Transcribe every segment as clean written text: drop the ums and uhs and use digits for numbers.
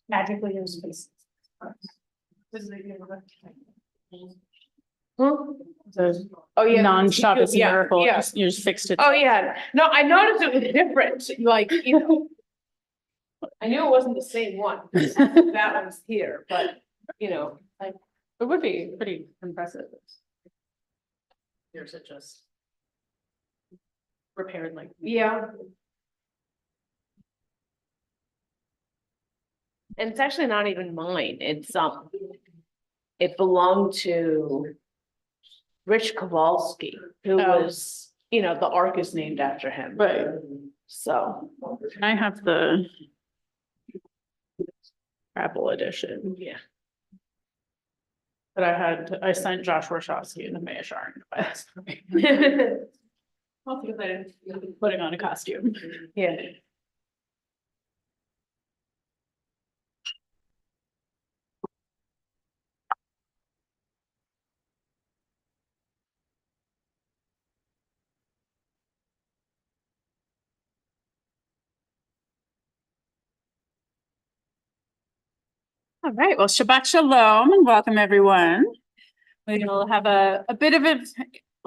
Magically in space. Oh, yeah. Non-Shabbos Yeah, miracle, yeah. you just fixed it. Oh, yeah. No, I noticed it was different, like, you know. I knew it wasn't the same one. That one's here, but, you know, like, It would be pretty impressive. Yours it just repaired like. yeah. And it's actually not even mine. It belonged to Rich Kowalski, who Oh. was, you know, the ark is named after him. Right. So, Can I have the Apple edition? yeah. But I sent Josh Warshawski and the Mayashar. Well, because I didn't putting on a costume. Yeah. All right, well, Shabbat Shalom and welcome everyone. We'll have a bit of a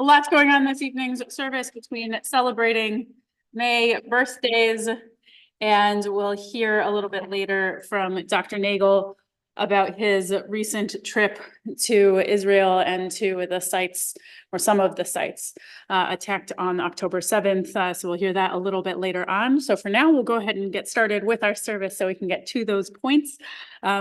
lot going on this evening's service between celebrating May birthdays, and we'll hear a little bit later from Dr. Nagel about his recent trip to Israel and to the sites, or some of the sites, attacked on October 7th. So we'll hear that a little bit later on. So for now, we'll go ahead and get started with our service so we can get to those points.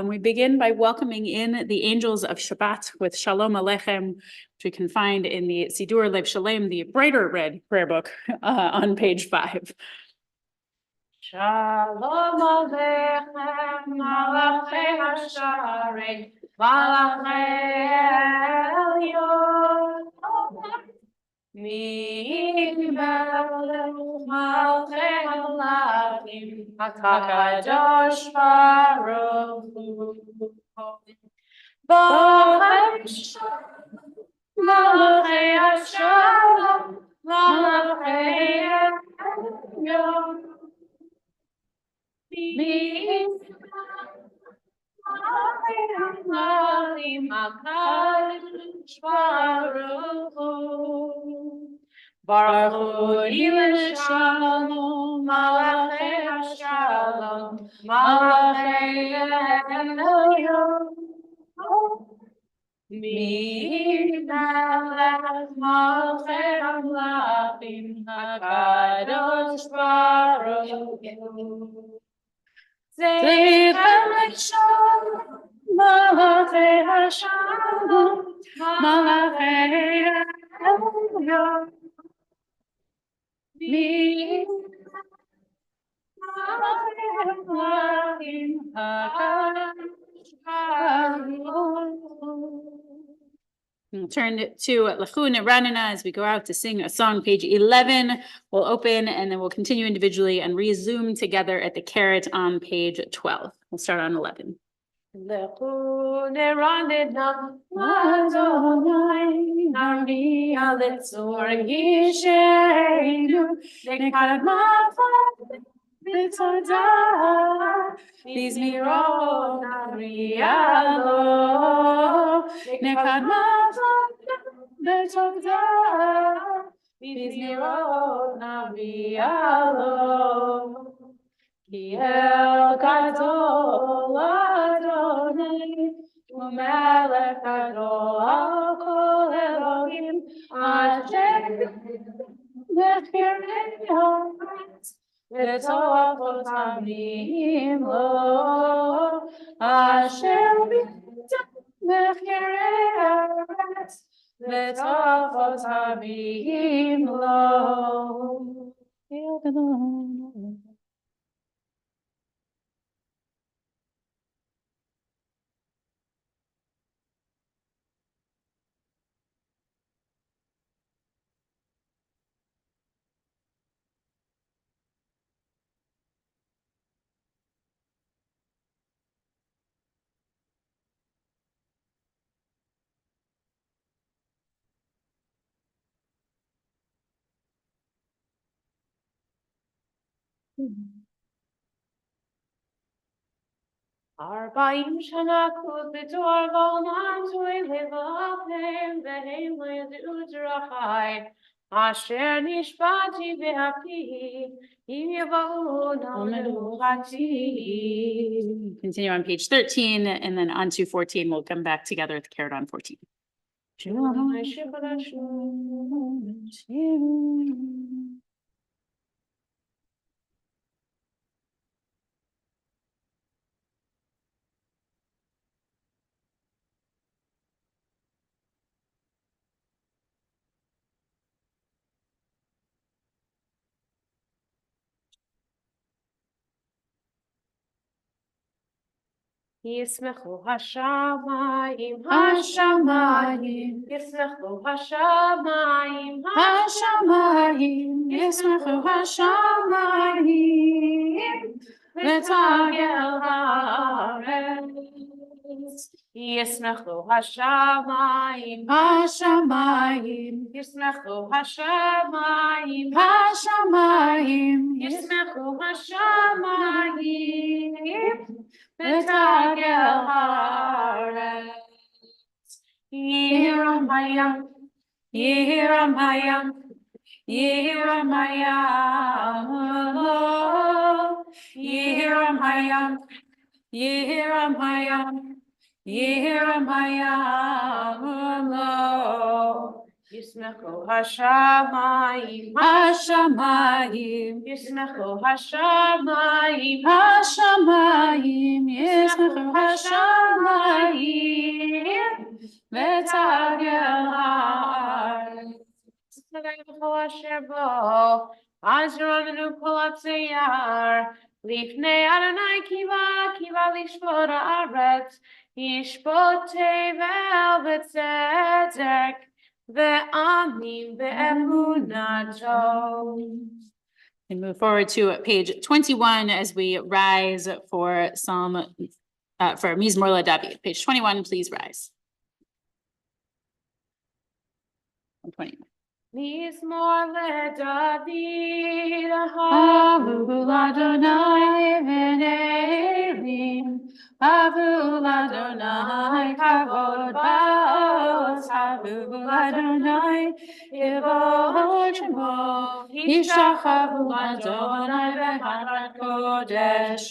We begin by welcoming in the angels of Shabbat with Shalom Aleichem, which we can find in the Sidur Lev Shalem, the brighter red prayer book, on page 5. Shalom Aleichem, Malachei Hasharet, Malachei Elyon. Mi'melech Malchei Hamelachim, HaKadosh Baruch Hu. Bochem Shalom, Malachei Hashalom, Malachei Elyon. Baruch Hu Shalom, Malachei Hashalom, Malachei Elyon. Mi'melech Malchei Hamelachim, HaKadosh Baruch Hu. Zeichem Shalom, Malachei Hashalom, Malachei Elyon. We'll turn to Lachun and Ranana as we go out to sing a song. Page 11 will open, and then we'll continue individually and resume together at the carrot on page 12. We'll start on 11. Lechu neranena Adonai Nari aletzor gisheinu Nekad mafat b'todah Bizmiro nari alo Nekad mafat b'todah Bizmiro nari alo Ki el gadol Adonai, u'melech gadol al kol Elohim, asher mechirei haaretz, v'to'afot hamim lo, asher mechirei haaretz, v'to'afot hamim lo. El gadol. 40 שנה כות בתור ועולם תוי לבבם והם לא ידעו דרכי אשר נשבעתי באפי אם יבואו נמלוכתי. Continue on page 13 and then on to 14. We'll come back together with carried on 14. ישמחו השמיים, השמיים, ישמחו השמיים, השמיים, ישמחו השמיים, ותגל הארץ. ישמחו השמיים, השמיים, ישמחו השמיים, השמיים, ישמחו השמיים, ותגל הארץ. ירום הים, ירום הים, ירום הים, ירום הים, ירום הים, ירום הים, ישמחו השמיים, השמיים, ישמחו השמיים, השמיים, ישמחו השמיים, ותגל הארץ. וכל אשר בו, אז רומנו כל הצייר, לפני אדוני קיווה לשפוט הארץ, ישפוט תבל וצדק, ועמים באמונתו. And move forward to page 21 as we rise for for Mizmor LaDavid. Page 21, please rise. 120. מזמור לדוד, Avu l'Adonai v'ne'elim, Avu l'Adonai kavod ba'os, Avu l'Adonai yevod shemo, Yishachavu l'Adonai v'hadrat kodesh,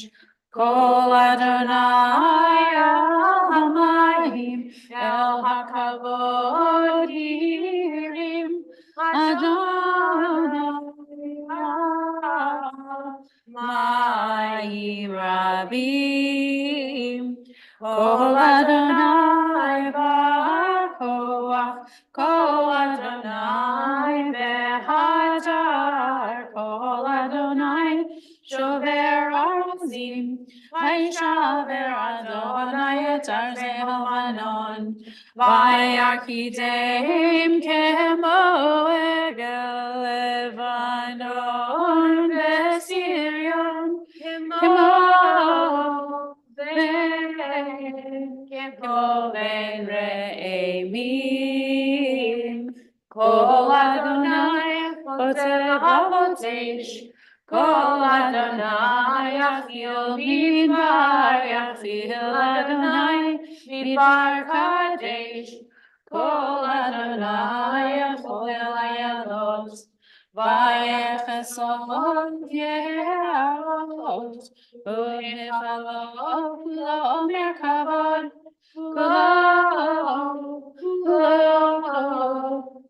Kol Adonai al hamayim, el hakavod yirim, Adonai Mayim Rabim, Kol Adonai b'koach, Kol Adonai b'hadar, Kol Adonai shover arazim, Vaishaver Adonai et arzei Havanon, Vayarkideim kemo egel Levanon v'Sirion, kemo ben re'emim, Kol Adonai chotev avotesh, Kol Adonai yachil midbar, yachil Adonai midbar kadesh, Kol Adonai yachol ayalot, vayechesot yeharot, u'nechalot lo merkavod,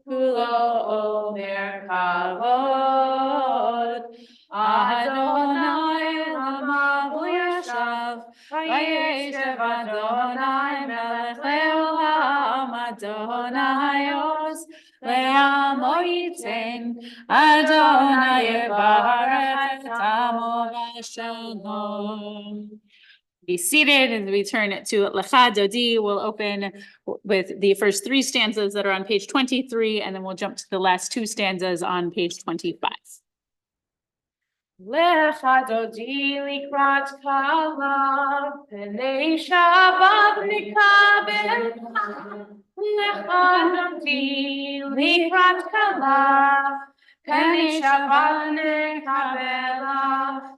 kulo merkavod. Adonai lamavu yashav, vayeshev Adonai melech leolam, Adonai oz le'amo yiten, Adonai yevarech et amo v'shalom. Be seated as we turn to Lecha Dodi. We'll open with the first 3 stanzas that are on page 23, and then we'll jump to the last 2 stanzas on page 25. Lecha dodi likrat kala, pnei Shabbat nikabel. Lecha dodi likrat kala, Penny Shabbat Nekabela,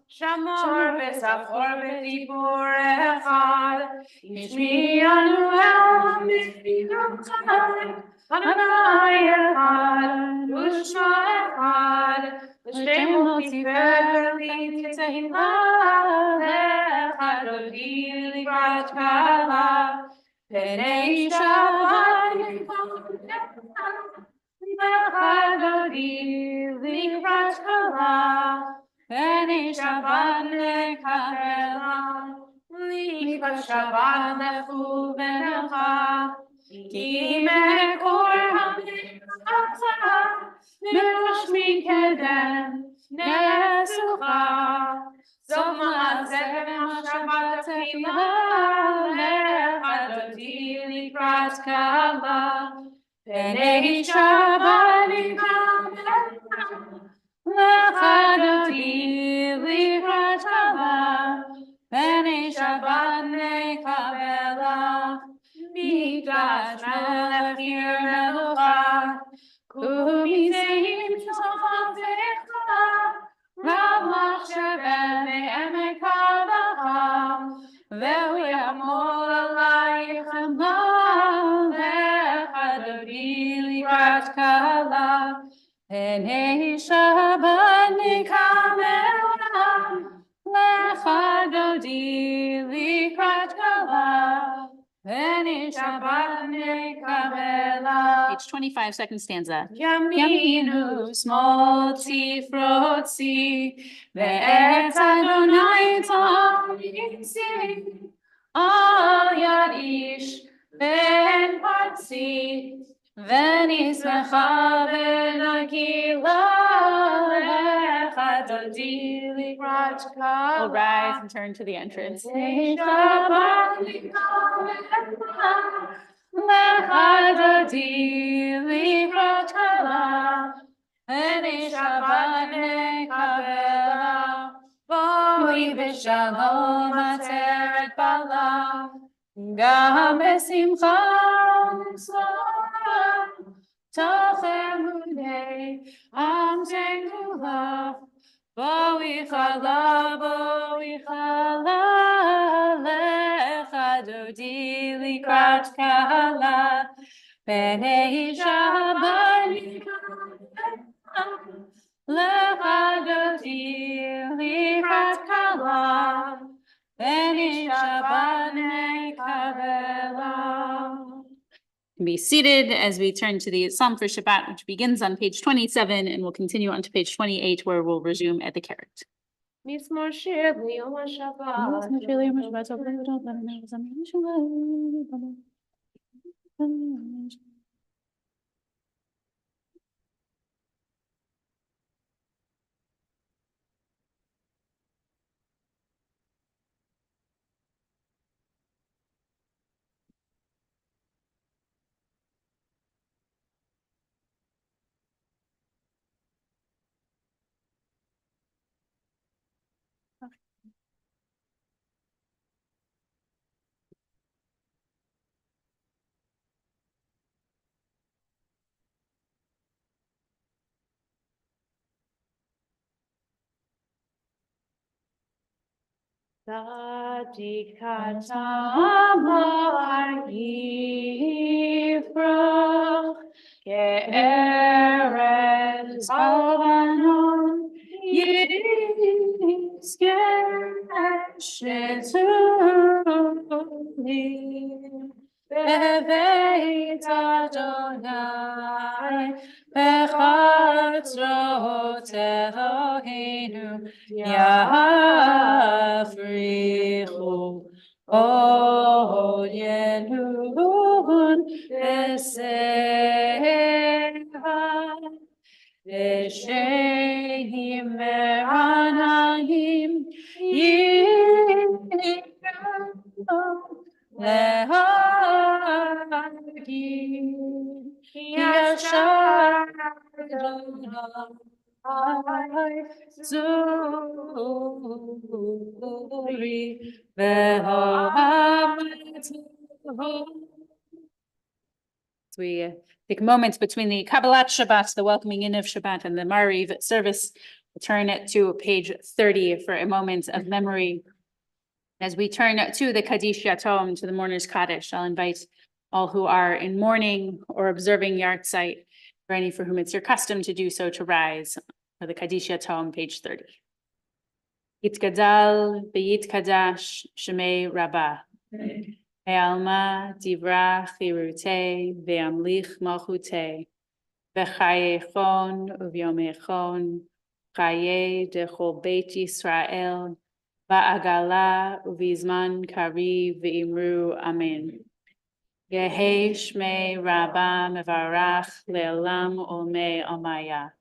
Shamor V'Sachor V'Tibur Echad, Ishmi Anu El Minu Chai, Adonai Echad, Ushma Echad, L'Shem Tifer L'Tzeila, L'Echad Odi L'Krat Kala, Penei Shabbat Nekabela, Likrat kala, Penei Shabbat nekabela, Likrat Shabbat lechu v'nelcha, Ki mekor ha'mincha, Mirosh mikedem nesucha, Sof ma'aseh v'machshavat tefillah, Lechad odi likrat kala, Penei Shabbat nekabela, Lechad odi likrat kala, Penei Shabbat nekabela, Mikdash melech ir melucha, Kumiseim tochatecha, Rav machshavet ve'emek havacha, Ve'hu yamol alayich hama, Lechad odi likrat kala, Penei Shabbat nekabela, Lechad odi likrat kala, Penei Shabbat nekabela. Page 25, second stanza. Yaminu small tifrotzi, ve'et Adonai ta'isi, al yad ish ben partzi, ve'nismecha ve'nagila, Lechad odi likrat kala. We'll rise and turn to the entrance. Shabbat nekabela, Lechad odi likrat kala, Penei Shabbat nekabela, Boi b'shalom ateret bala, Gam b'simcha u'smora, Toch emunei am tegula, Boi chala, Lechad odi likrat kala, Penei Shabbat nekabela, Lechad odi likrat kala, Penei Shabbat nekabela. Be seated as we turn to the Psalm for Shabbat, which begins on page 27 and will continue on to page 28, where we'll resume at the Keret. Mizmor shir liyom haShabbat. Tzadikat amar yifrach, ke'eretz Lebanon yizker shetuli, bebeit Adonai bechatzrot Eloheinu Yafrichu od Yehud Beseha, V'shenim meranayim yikra lehagid, Yashar Adonai Zuri, Ve'ohav we take moments between the Kabbalat Shabbat, the welcoming in of Shabbat, and the Mariv service. We'll turn it to page 30 for a moment of memory. As we turn to the Kaddish Yatom, to the mourner's Kaddish, I'll invite all who are in mourning or observing Yartzeit, for any for whom it's your custom to do so, to rise for the Kaddish Yatom, page 30. Yitgadal v'yitkadash shemei Rabbah. Ve'alma divrach chirutei ve'amlich malchutei. V'chayechon uvyomechon chaye dechol beit Yisrael. Va'agala uvizman kari v'imru amen. Yehi shmei Rabbah mevarach le'olam olmei amaya.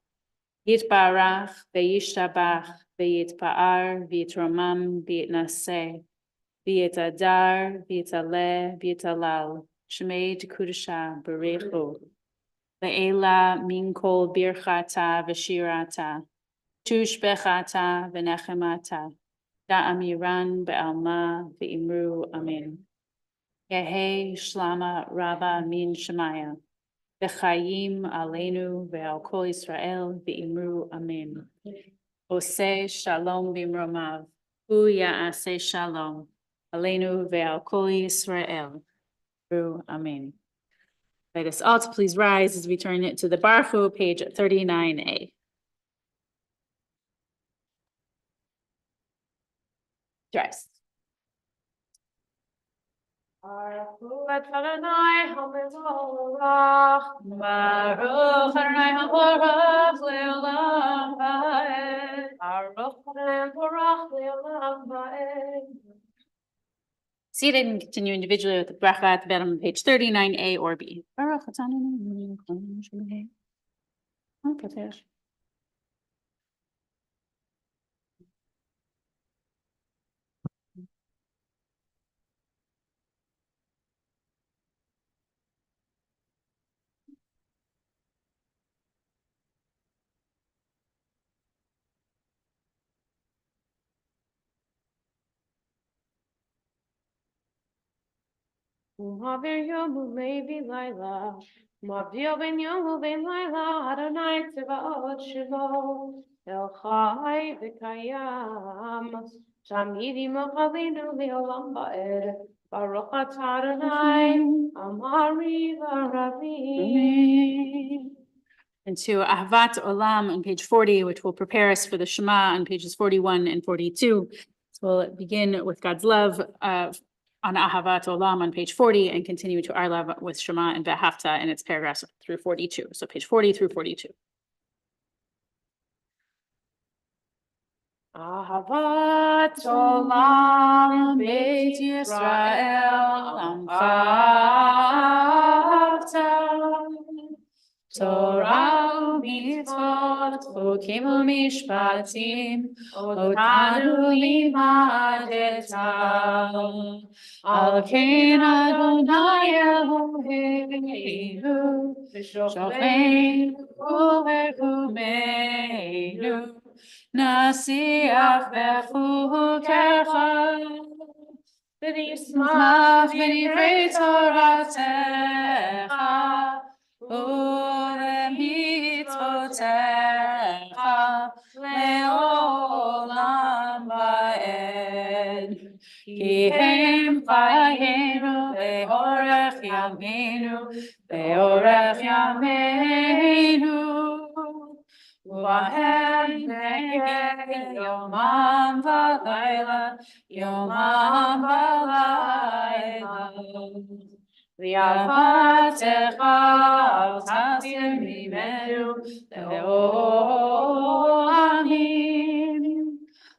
Yitbarach ve'yishtabach ve'yitpa'ar ve'yitromam ve'yitnaseh ve'yitadar ve'yitaleh ve'yitalal shmei tekudasha berechu le'ela min kol birchata v'shirata tushbechata v'nechemata da'amiran be'alma ve'imru amen. Yehi shlama Rabbah min shemaya. V'chayim aleinu ve'al kol Yisrael v'imru amen. Oseh shalom b'imromav, hu ya'aseh shalom, aleinu ve'al kol Yisrael, v'imru amen. Let us all to please rise as we turn it to the Baruch Hu, page 39a. Rise. Baruch Adonai HaMevorach, Baruch Adonai HaMevorach Le'olam Va'ed, Baruch Adonai HaMevorach Le'olam Va'ed. Seated and continue individually with the bracha at the bottom of page 39a or b. Baruch Adonai HaMevorach. Ma'avir yom u'levi laila, ma'avir ben yom u'ben laila, Adonai tzevaot shelo, El chai v'kayam, Tamid imo chalinu le'olam va'ed, Baruch atah Adonai, Amari v'aravi. And to Ahavat Olam on page 40, which will prepare us for the Shema on pages 41 and 42. So we'll begin with God's love on Ahavat Olam on page 40 and continue to our love with Shema and Ve'ahavta in its paragraphs through 42. So page 40 through 42. Ahavat olam beit Yisrael ahavta, Torah u'mitzvot chukim u'mishpatim otanu limadeta, al kein Adonai Eloheinu v'shocheinu u'rehumeinu nasiach bechukecha v'nismach v'nivrei Toratecha u'lemitzvotecha le'olam va'ed. Ki hem chayenu le'orech yameinu Uvahem negeh yomam v'layla, yomam v'layla. V'yavatecha al tasir mimenu le'olamim.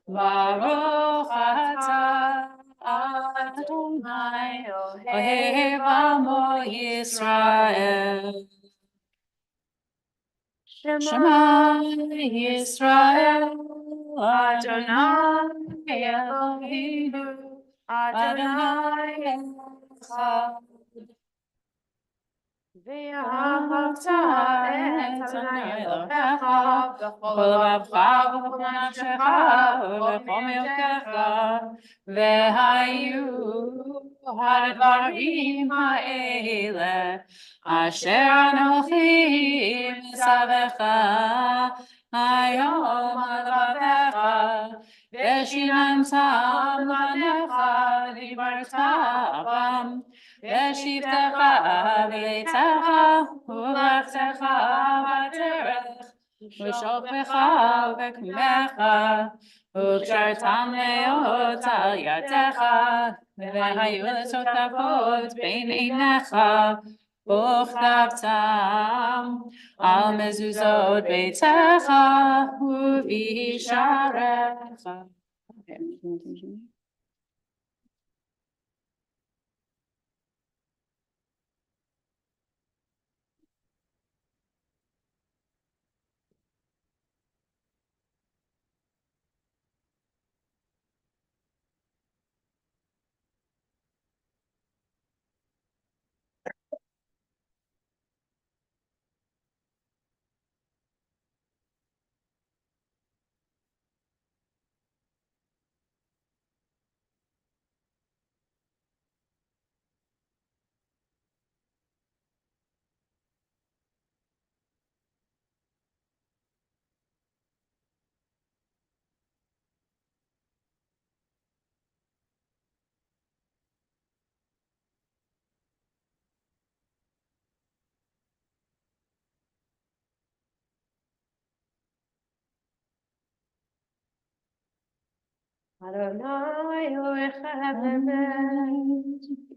Baruch atah Adonai ohev amo Yisrael. Shema Yisrael, Adonai Eloheinu, Adonai Echad. Ve'ahavta et Adonai Elohecha b'chol levavecha v'chol nafshecha v'chol me'otecha ve'hayu הדברים האלה אשר אנוכי מצווך היום על לבביך ושיננתם לבניך דיברת בם ושיבתך בביתך ובלכתך בדרך ושוכבך וקמך וקשרתם להיות על ידך והיו לשותפות בין עיניך וכתבתם על מזוזות ביתך ובשעריך.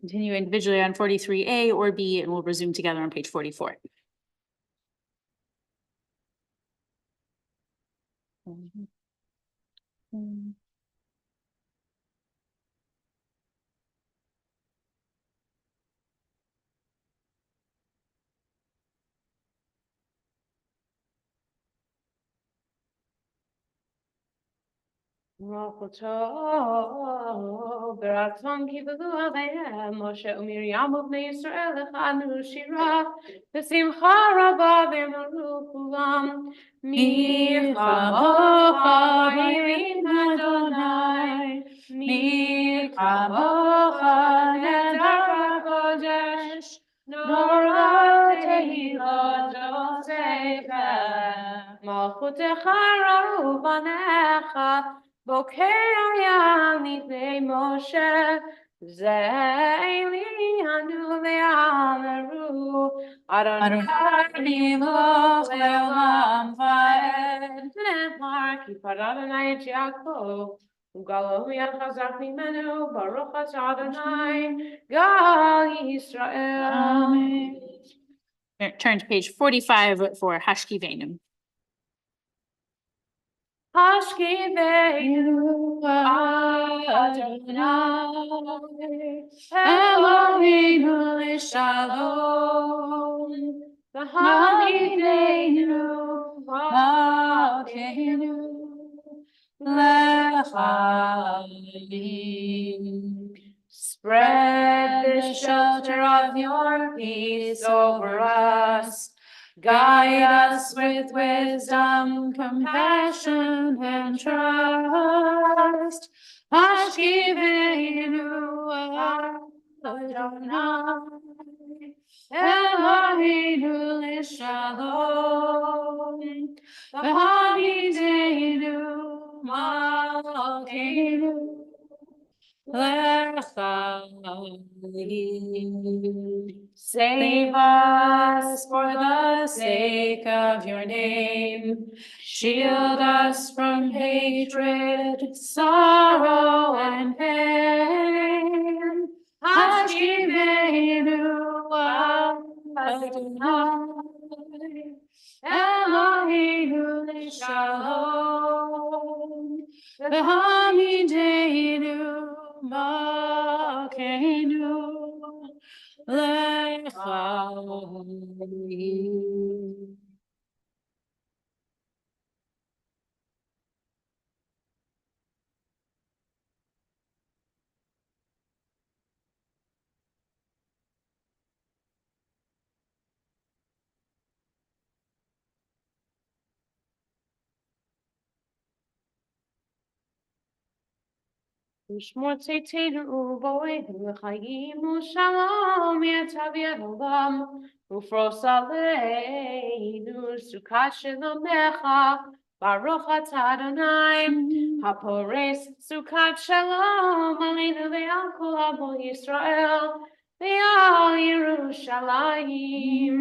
Continue individually on 43A or B, and we'll resume together on page 44. ברצון קיבלו עליהם משה ומרים ובני ישראל הכנו שירה בשמחה רבה ואמרו כולם מי כמוך אלוהים אדוני מי כמוך נדר בקודש נורא תהילות עושיך מלכותך ראו בניך בוקר היה לפני משה זה אלינו ואמרו אדוני מלך לעולם ועד ונאמר כי פדה אדוני את יעקב וגאלו מיד חזק ממנו ברוך אתה אדוני גאל ישראל. Amen. Turn to page 45 for Hashkivenim. Hashkiveinu Adonai Eloheinu l'shalom v'hamidenu malkeinu l'chaim. Spread the shelter of your peace over us. Guide us with wisdom, compassion, and trust. Hashkiveinu Adonai Eloheinu l'shalom v'hamidenu malkeinu Save us for the sake of your name. Shield us from hatred, sorrow, and pain. Hashkiveinu Adonai Eloheinu l'shalom v'hamidenu malkeinu l'chaim. ושמור צאתנו ובואנו לחיים ושלום יטב עולם ופרוס עלינו סוכת שלומך ברוך אתה אדוני הפורס סוכת שלום עלינו ועל כל עמו ישראל ועל ירושלים.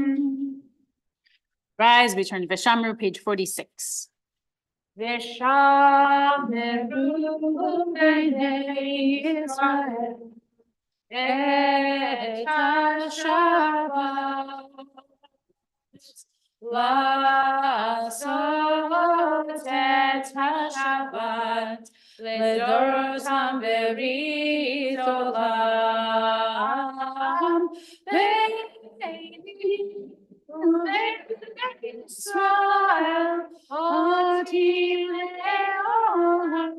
Rise, we turn to Vishamru, page 46. ושמרו בני ישראל את השבת לעשות את השבת לדורותם ברית עולם בני ישראל אותי לעולם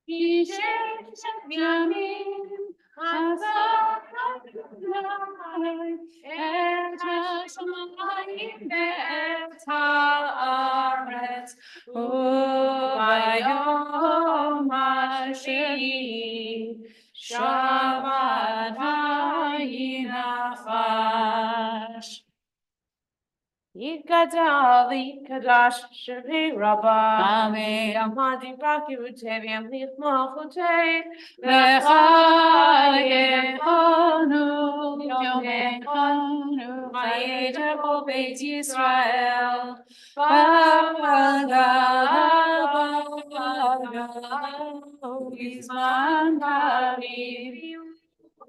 ששת ימים חזק אדוני את השמיים ואת הארץ וביום השביעי שבת וינפש. יתגדל ויתקדש שמי רבה אמן. עמד יברכותי וימליך מלכותי לך יחנו יומנו וידע כל בית ישראל בגלגלו בזמן קריב.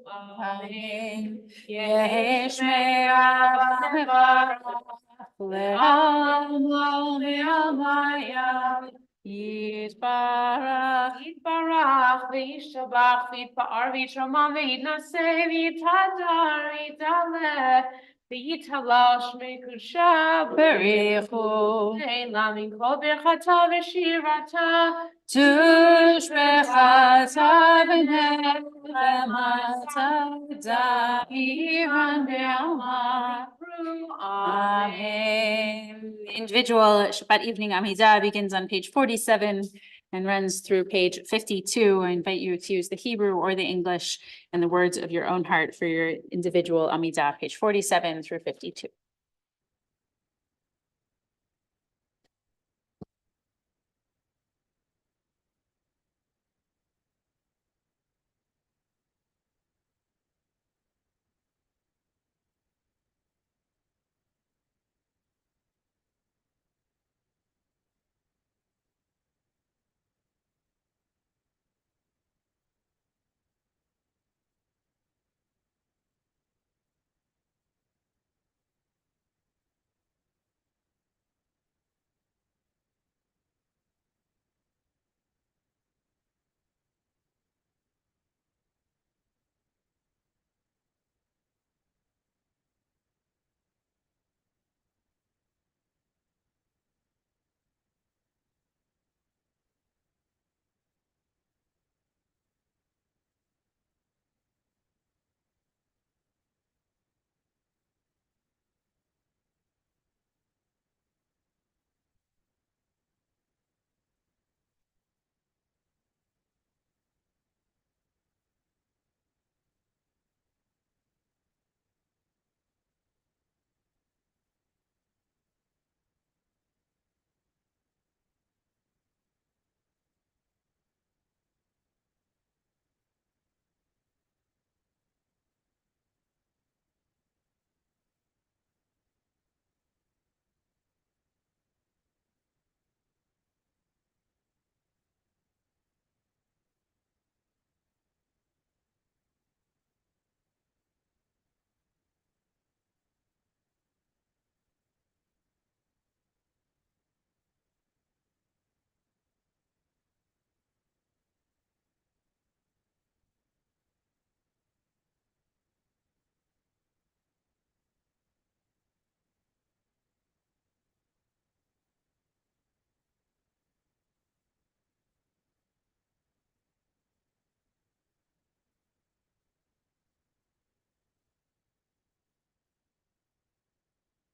אמן. ישמע מברך לעם ולעמיה יתברך. יתברך וישתבח ויתפאר ויתרומם ויתנשא ויתהדר ויתעלה ויתהלל שמי קודשה בריחו לעילם עם כל ברכתה ושירתה תושבחתה ונחמתה דהירן בעלמה. Amen. Individual Shabbat evening Amidah begins on page 47 and runs through page 52. I invite you to use the Hebrew or the English and the words of your own heart for your individual Amidah, page 47 through 52.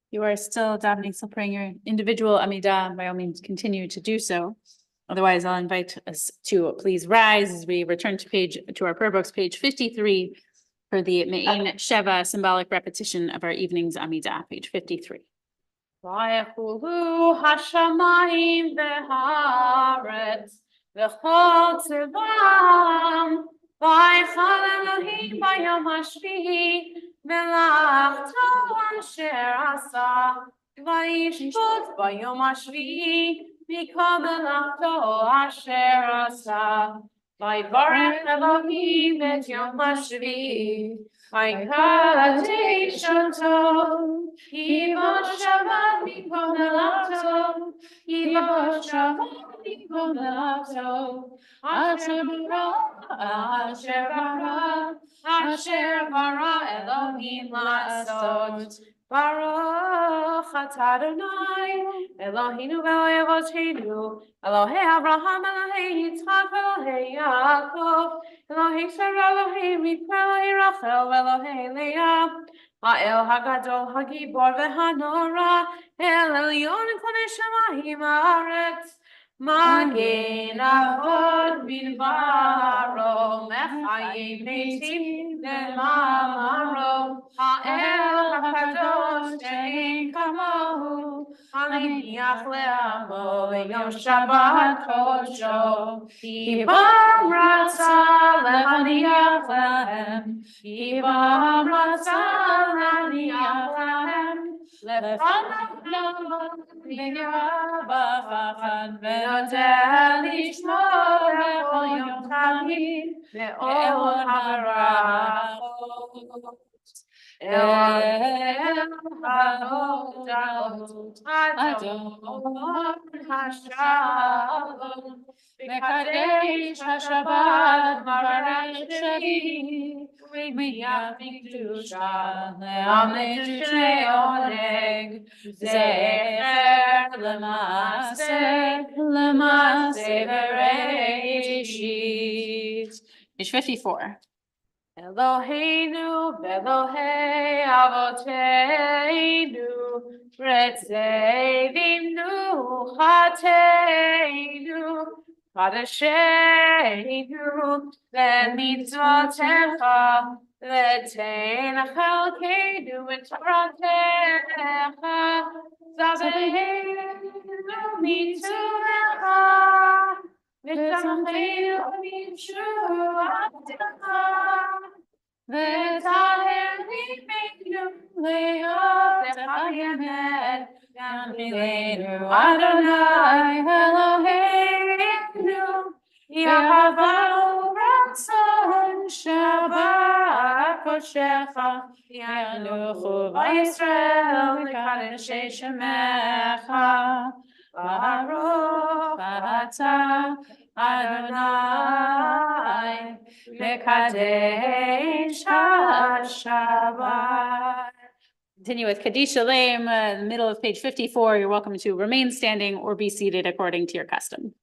You are still davening, still praying your individual Amidah, by all means, continue to do so. Otherwise, I'll invite us to please rise as we return to our prayer books, page 53, for the Me'in Sheva symbolic repetition of our evening's Amidah, page 53. ויחולו השמיים והארץ וכל צבאם, ויחל אלוהים ביום השביעי מלאכתו אשר עשה, וישבות ביום השביעי מכל מלאכתו אשר עשה. ויברך אלוהים את יום השביעי, ויקדש אותו, כי בו שבת מכל מלאכתו, כי בו שבת מכל מלאכתו, אשר ברא אלוהים לעשות. ברוך אתה אדוני אלוהינו ואלוהי אבותינו, אלוהי אברהם, אלוהי יצחק ואלוהי יעקב, אלוהי שרה, אלוהי רבקה, אלוהי רחל ואלוהי לאה, האל הגדול, הגיבור והנורא, אל עליון קונה שמיים הארץ, מגן אבות בדברו, מחיי מתים במאמרו, האל הקדוש שאין כמוהו, המניח לעמו ביום שבת קודשו, כי בם רצה להניח להם, כי בם רצה להניח להם, לפניו בפחד ונוטה לשמור בכל יום תמיד באור הברכות. אל ההודות אדון השלום, מקדש השבת מברך שלי, ומניח מקדושה לעמד שני עונג, זכר למעשה בראשית. Page 54. אלוהינו ואלוהי אבותינו, רצה במנוחתנו, קדשנו למצוותיך, ותן חלקנו בתורתך, צווינו מצוותיך, ותמכנו בישועתך, ותעלה ליבנו לאהובך באמת, ינחילנו אדוני אלוהינו, יאהבה ורצון שבת קודשך, ינוחו בישראל לקדשי שמך, ברוך אתה אדוני מקדש השבת. Continue with Kaddish Shalem, in the middle of page 54. You're welcome to remain standing or be seated according to your custom.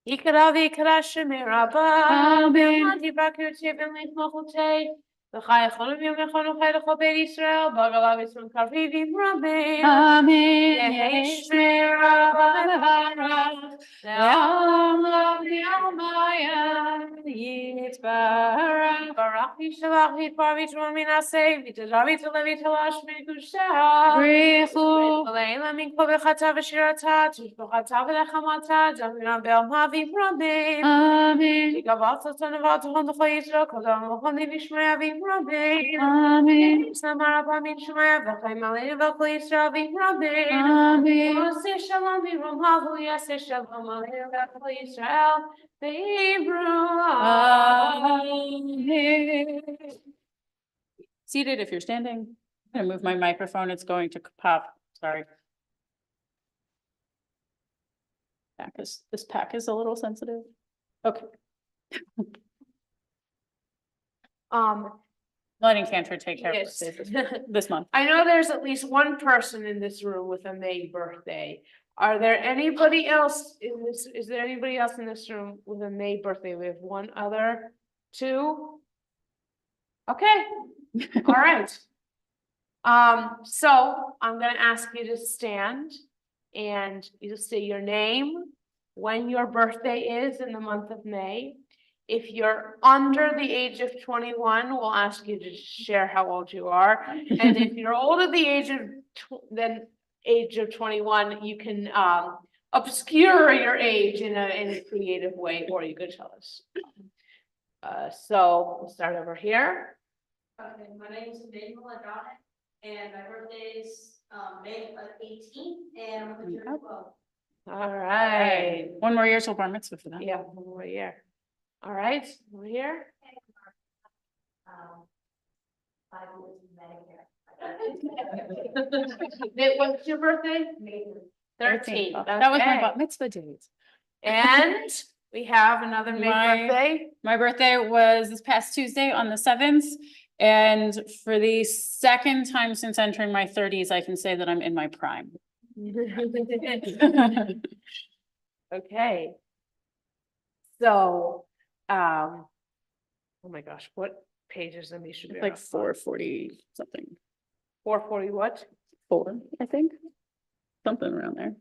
יקרא ויקרא שמי רבה, אמן. תברכי ולתמוכותי, וחי יכולים יומכם וחי לכל בית ישראל, בגלה ויצרון קריבים רבים. Amen. יהי שמי רבה מברך, לעולם לא נעלמיה, יתברך. ברוך וישתבח ויתפאר ויתרומם מן השא, ויתהדר ויתעלה ויתהלש מקודשה. בריחו. ולעילה מכל ברכתה ושירתה, תשבחתה ולחמתה, דמנה באלמהים רבים. Amen. תגברת אותנו ואתהון לכל ישראל, כל דבר מוכנים לשמוע אבים רבים. Amen. סמר רבה מן שמיה, וחיים עלינו וכל ישראל אבים רבים. Amen. ועושה שלום ברום הלו, יעשה שלום עלינו וכל ישראל, ויברו. Amen. Seated if you're standing. I'm gonna move my microphone. It's going to pop. Sorry. This pack is a little sensitive. Okay. Letting Cantor take care of Yes. this month. I know there's at least one person in this room with a May birthday. Are there anybody else in this, is there anybody else in this room with a May birthday? We have one other, two. Okay, all right. So I'm gonna ask you to stand and you say your name, when your birthday is in the month of May. If you're under the age of 21, we'll ask you to share how old you are. And if you're older the age of 21, you can obscure your age in a creative way, or you could tell us. So we'll start over here. Okay, my name is Emmanuel Adonai, and my birthday is May 18th, and I'm gonna turn 12. All right. One more year till bar mitzvah for that. Yeah, one more year. All right, over here. I was What's your birthday? May 13th. Oh, that was my Okay. bat mitzvah date. And we have another May birthday. My birthday was this past Tuesday on the 7th. And for the second time since entering my 30s, I can say that I'm in my prime. Okay. So, oh my gosh, what pages of me should be Like 440 something, 440 what? 4, I think. Something around there.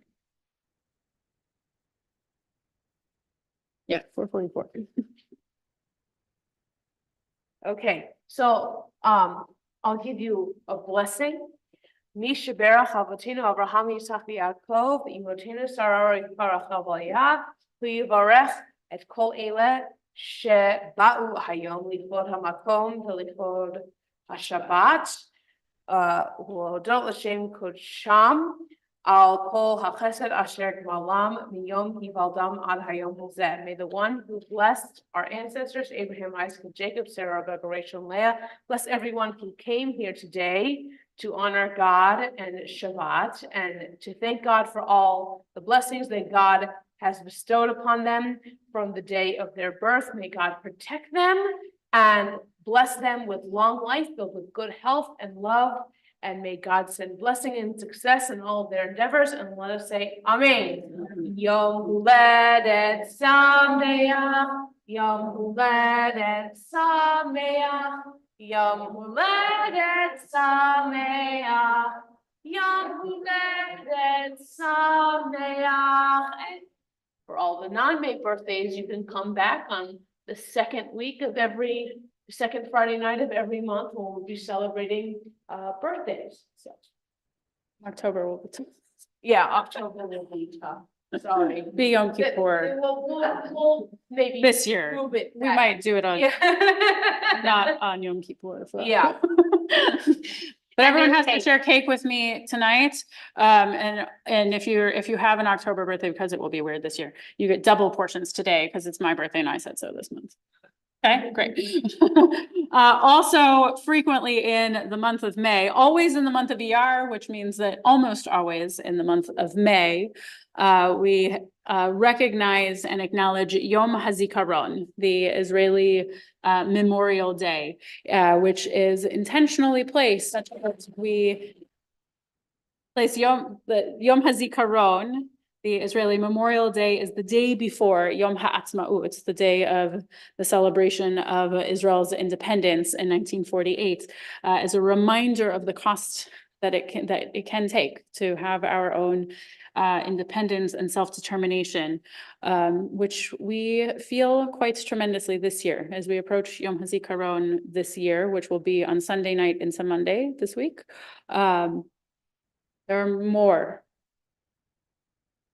Yeah, 444. Okay, so I'll give you a blessing. Misha Berach Avotinu Abraham Yitzchak Yaakov Imotinu Sarah Yivarach Avayah Hu Yivarech et Kol Ele Sheba'u Hayom Lichvod Hamakom V'Lichvod HaShabbat U'Hodot L'Shem Kodsham Al Kol HaChesed Asher Gmalam Miyom Hivaldam Ad Hayom Hazeh. May the one who blessed our ancestors Abraham, Isaac, and Jacob, Sarah, Rebecca, Rachel, and Leah, bless everyone who came here today to honor God and Shabbat, and to thank God for all the blessings that God has bestowed upon them from the day of their birth. May God protect them and bless them with long life, filled with good health and love. And may God send blessing and success in all of their endeavors. And let us say, Amen. Yom Huledet Sameach, Yom Huledet Sameach, Yom Huledet Sameach, Yom Huledet Sameach. And for all the non-May birthdays, you can come back on the second Friday night of every month when we'll be celebrating birthdays. So October will be tough. yeah, October will be tough. Sorry. Be Yom Kippur We'll maybe this year. move it. We might do it on, Yeah. not on Yom Kippur. So. Yeah. But everyone then has to cake. share cake with me tonight. And if you have an October birthday, because it will be weird this year, you get double portions today because it's my birthday and I said so this month. Okay, great. Also frequently in the month of May, always in the month of ER, which means that almost always in the month of May, we recognize and acknowledge Yom HaZikaron, the Israeli Memorial Day, which is intentionally placed such that we place Yom HaZikaron. The Israeli Memorial Day is the day before Yom HaAtzmaut. It's the day of the celebration of Israel's independence in 1948, as a reminder of the cost that it can take to have our own independence and self-determination, which we feel quite tremendously this year as we approach Yom HaZikaron this year, which will be on Sunday night into Monday this week. There are more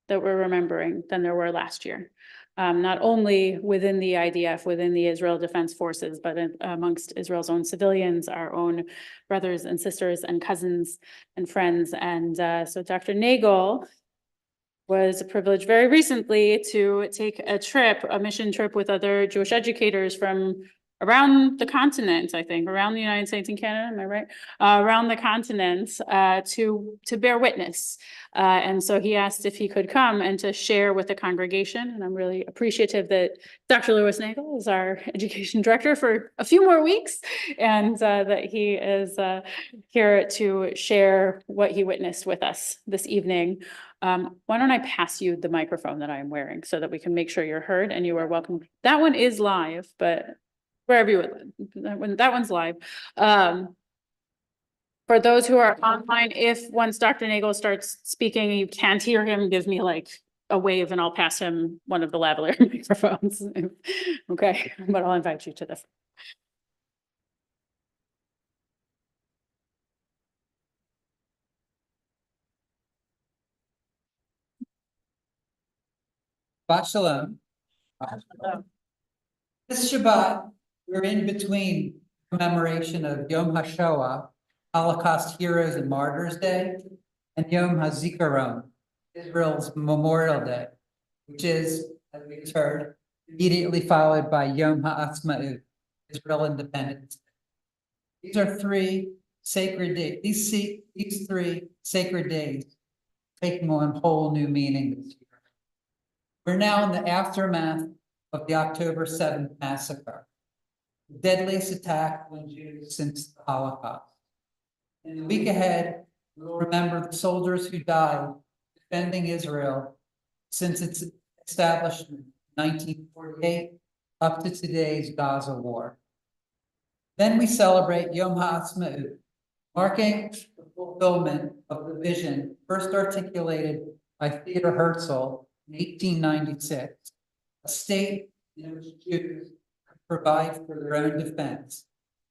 that we're remembering than there were last year. Not only within the IDF, within the Israel Defense Forces, but amongst Israel's own civilians, our own brothers and sisters and cousins and friends. And so Dr. Nagel was privileged very recently to take a mission trip with other Jewish educators from around the continent, I think, around the United States and Canada, am I right? Around the continent to bear witness. And so he asked if he could come and to share with the congregation. And I'm really appreciative that Dr. Louis Nagel is our education director for a few more weeks, and that he is here to share what he witnessed with us this evening. Why don't I pass you the microphone that I'm wearing so that we can make sure you're heard and you are welcome. That one is live, but wherever you would, that one's live. For those who are online, if once Dr. Nagel starts speaking, you can't hear him, give me like a wave and I'll pass him one of the lavalier microphones. Okay, but I'll invite you to the. Shabbat Shalom. This Shabbat, we're in between commemoration of Yom HaShoah, Holocaust Heroes and Martyrs Day, and Yom HaZikaron, Israel's Memorial Day, which is, as we just heard, immediately followed by Yom HaAtzmaut, Israel Independence Day. These are three sacred days. These three sacred days taking on whole new meaning this year. We're now in the aftermath of the October 7th massacre, the deadliest attack on Jews since the Holocaust. In the week ahead, we will remember the soldiers who died defending Israel since its establishment in 1948 up to today's Gaza war. Then we celebrate Yom HaAtzmaut, marking the fulfillment of the vision first articulated by Theodor Herzl in 1896, a state in which Jews could provide for their own defense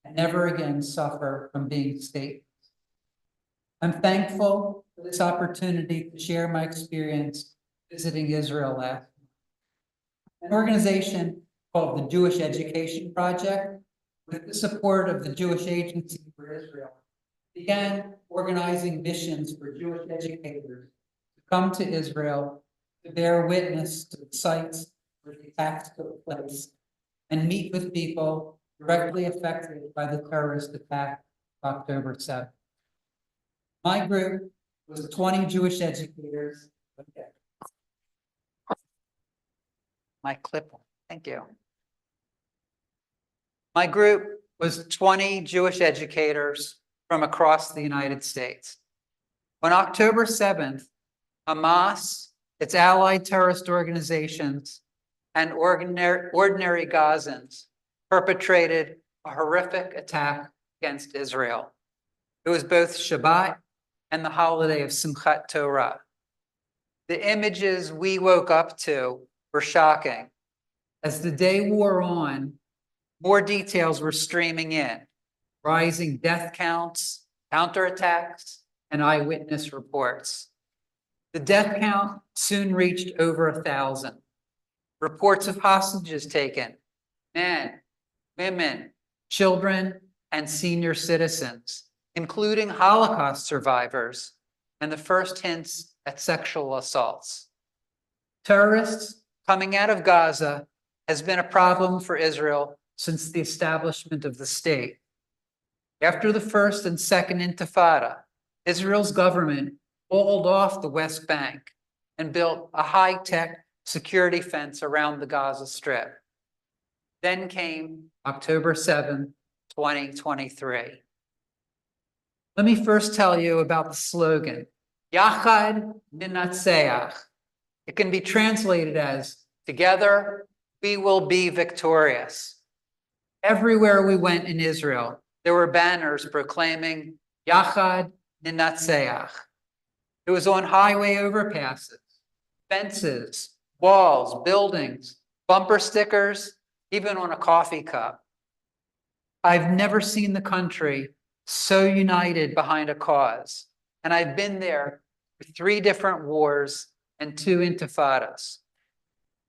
and never again suffer from being stateless. I'm thankful for this opportunity to share my experience visiting Israel last month. An organization called the Jewish Education Project, with the support of the Jewish Agency for Israel, began organizing missions for Jewish educators to come to Israel to bear witness to the sites where the attacks took place and meet with people directly affected by the terrorist attack of October 7th. My group was 20 Jewish educators. Okay. My clip, thank you. My group was 20 Jewish educators from across the United States. On October 7th, Hamas, its allied terrorist organizations, and ordinary Gazans perpetrated a horrific attack against Israel. It was both Shabbat and the holiday of Simchat Torah. The images we woke up to were shocking. As the day wore on, more details were streaming in, rising death counts, counterattacks, and eyewitness reports. The death count soon reached over 1,000. Reports of hostages taken, men, women, children, and senior citizens, including Holocaust survivors, and the first hints at sexual assaults. Terrorists coming out of Gaza has been a problem for Israel since the establishment of the state. After the first and second intifada, Israel's government walled off the West Bank and built a high-tech security fence around the Gaza Strip. Then came October 7, 2023. Let me first tell you about the slogan, Yachad Ninatseach. It can be translated as, together we will be victorious. Everywhere we went in Israel, there were banners proclaiming Yachad Ninatseach. It was on highway overpasses, fences, walls, buildings, bumper stickers, even on a coffee cup. I've never seen the country so united behind a cause, and I've been there for 3 different wars and 2 intifadas.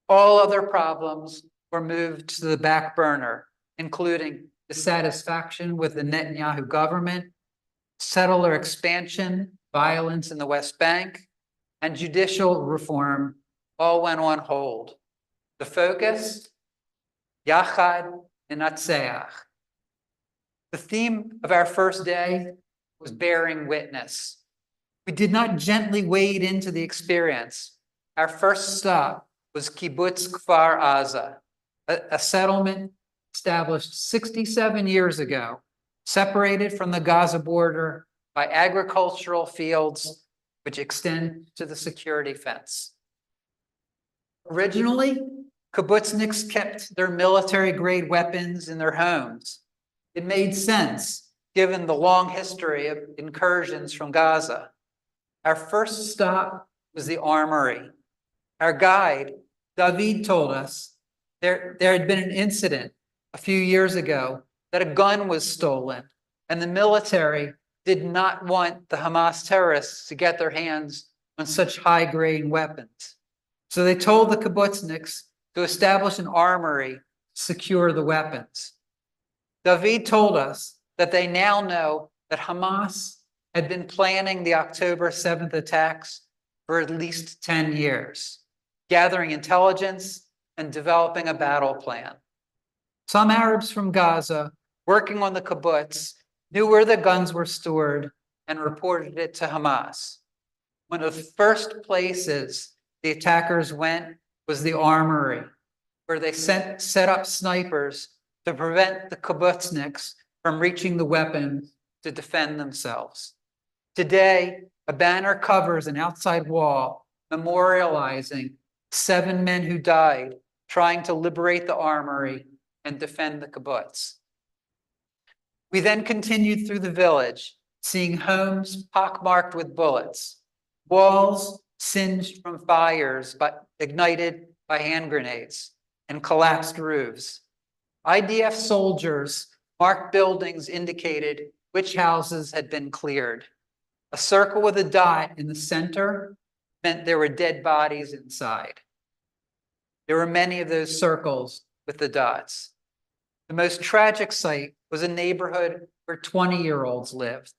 All other problems were moved to the back burner, including dissatisfaction with the Netanyahu government, settler expansion, violence in the West Bank, and judicial reform all went on hold. The focus, Yachad Ninatseach. The theme of our first day was bearing witness. We did not gently wade into the experience. Our first stop was Kibbutz Kfar Aza, a settlement established 67 years ago, separated from the Gaza border by agricultural fields which extend to the security fence. Originally, kibbutzniks kept their military-grade weapons in their homes. It made sense given the long history of incursions from Gaza. Our first stop was the armory. Our guide, David, told us there had been an incident a few years ago that a gun was stolen, and the military did not want the Hamas terrorists to get their hands on such high-grade weapons. So they told the kibbutzniks to establish an armory to secure the weapons. David told us that they now know that Hamas had been planning the October 7th attacks for at least 10 years, gathering intelligence and developing a battle plan. Some Arabs from Gaza working on the kibbutz knew where the guns were stored and reported it to Hamas. One of the first places the attackers went was the armory, where they set up snipers to prevent the kibbutzniks from reaching the weapons to defend themselves. Today, a banner covers an outside wall memorializing 7 men who died trying to liberate the armory and defend the kibbutz. We then continued through the village, seeing homes pockmarked with bullets, walls singed from fires but ignited by hand grenades, and collapsed roofs. IDF soldiers marked buildings indicated which houses had been cleared. A circle with a dot in the center meant there were dead bodies inside. There were many of those circles with the dots. The most tragic sight was a neighborhood where 20-year-olds lived.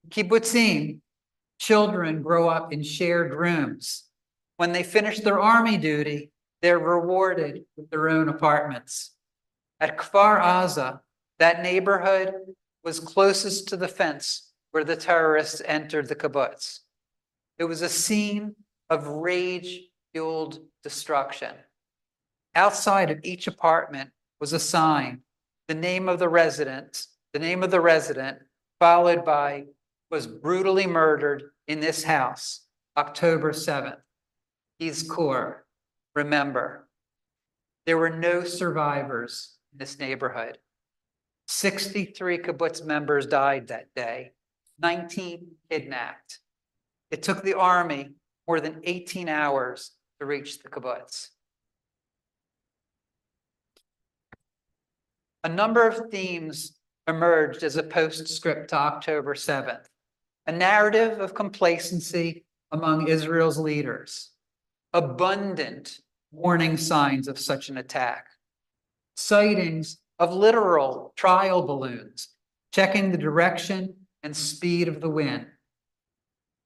Kibbutzim, children grow up in shared rooms. When they finish their army duty, they're rewarded with their own apartments. At Kfar Aza, that neighborhood was closest to the fence where the terrorists entered the kibbutz. It was a scene of rage-fueled destruction. Outside of each apartment was a sign, the name of the resident, followed by was brutally murdered in this house, October 7th. Yizkor, remember. There were no survivors in this neighborhood. 63 kibbutz members died that day, 19 kidnapped. It took the army more than 18 hours to reach the kibbutz. A number of themes emerged as a postscript to October 7th. A narrative of complacency among Israel's leaders. Abundant warning signs of such an attack. Sightings of literal trial balloons, checking the direction and speed of the wind.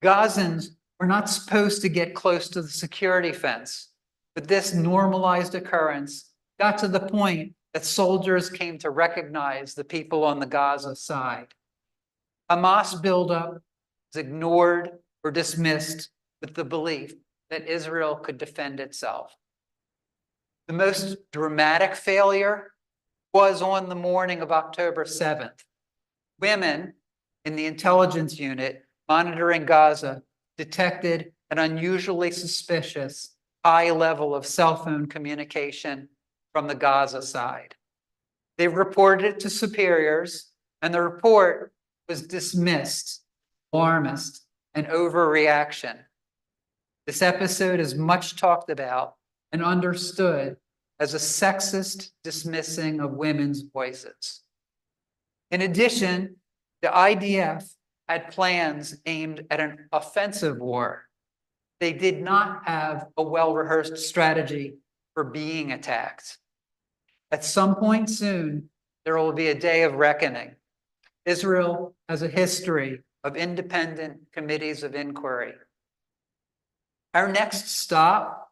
Gazans were not supposed to get close to the security fence, but this normalized occurrence got to the point that soldiers came to recognize the people on the Gaza side. Hamas buildup was ignored or dismissed with the belief that Israel could defend itself. The most dramatic failure was on the morning of October 7th. Women in the intelligence unit monitoring Gaza detected an unusually suspicious high level of cell phone communication from the Gaza side. They reported it to superiors, and the report was dismissed, alarmist, and overreaction. This episode is much talked about and understood as a sexist dismissing of women's voices. In addition, the IDF had plans aimed at an offensive war. They did not have a well-rehearsed strategy for being attacked. At some point soon, there will be a day of reckoning. Israel has a history of independent committees of inquiry. Our next stop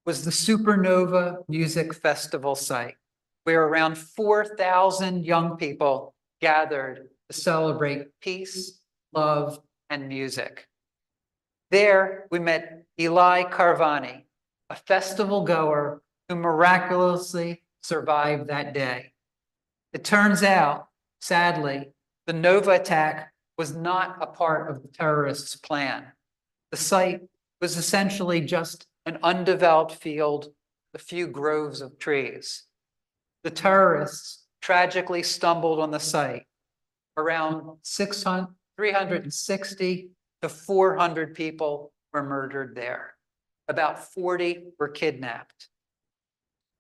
was the Supernova Music Festival site, where around 4,000 young people gathered to celebrate peace, love, and music. There, we met Eli Carvani, a festival goer who miraculously survived that day. It turns out, sadly, the Nova attack was not a part of the terrorists' plan. The site was essentially just an undeveloped field, a few groves of trees. The terrorists tragically stumbled on the site, around 360 to 400 people were murdered there. About 40 were kidnapped.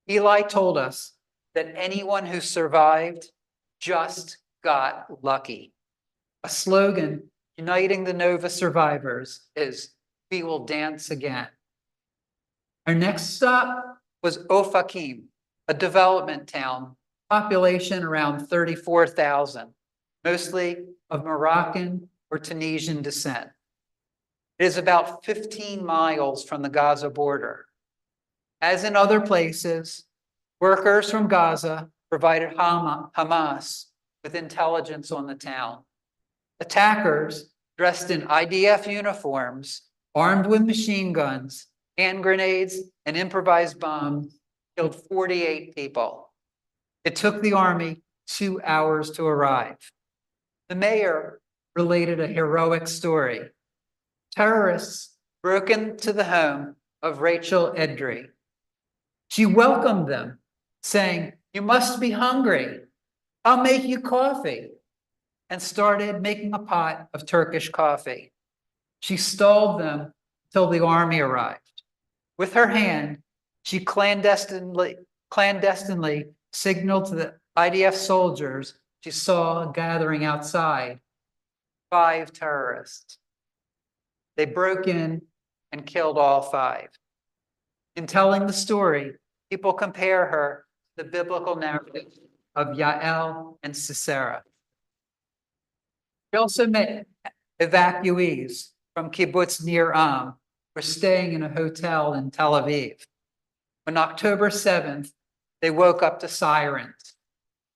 Eli told us that anyone who survived just got lucky. A slogan uniting the Nova survivors is, "We will dance again." Our next stop was Ofakim, a development town, population around 34,000, mostly of Moroccan or Tunisian descent. It is about 15 miles from the Gaza border. As in other places, workers from Gaza provided Hamas with intelligence on the town. Attackers dressed in IDF uniforms, armed with machine guns, hand grenades, and improvised bombs killed 48 people. It took the army 2 hours to arrive. The mayor related a heroic story. Terrorists broke into the home of Rachel Edry. She welcomed them, saying, "You must be hungry. I'll make you coffee," and started making a pot of Turkish coffee. She stalled them till the army arrived. With her hand, she clandestinely signaled to the IDF soldiers she saw gathering outside 5 terrorists. They broke in and killed all 5. In telling the story, people compare her to the biblical narrative of Yael and Sisera. We also met evacuees from kibbutz Nir Am, who were staying in a hotel in Tel Aviv. On October 7th, they woke up to sirens.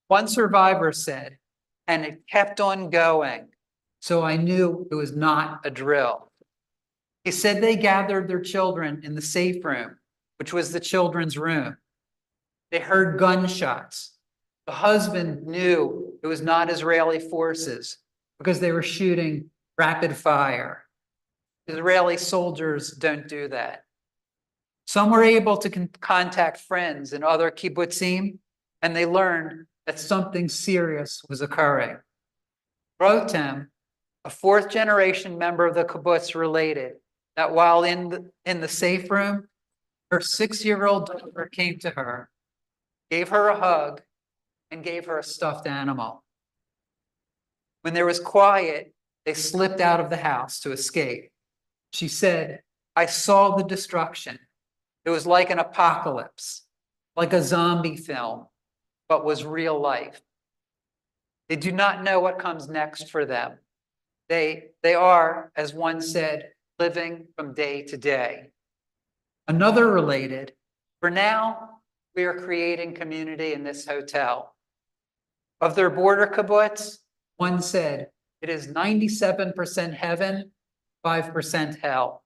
One survivor said, "And it kept on going, so I knew it was not a drill." He said they gathered their children in the safe room, which was the children's room. They heard gunshots. The husband knew it was not Israeli forces because they were shooting rapid fire. Israeli soldiers don't do that. Some were able to contact friends in other kibbutzim, and they learned that something serious was occurring. Rotem, a 4th-generation member of the kibbutz, related that while in the safe room, her 6-year-old daughter came to her, gave her a hug, and gave her a stuffed animal. When there was quiet, they slipped out of the house to escape. She said, "I saw the destruction. It was like an apocalypse, like a zombie film, but was real life." They do not know what comes next for them. They are, as one said, living from day to day. Another related, "For now, we are creating community in this hotel." Of their border kibbutz, one said, "It is 97% heaven, 5% hell."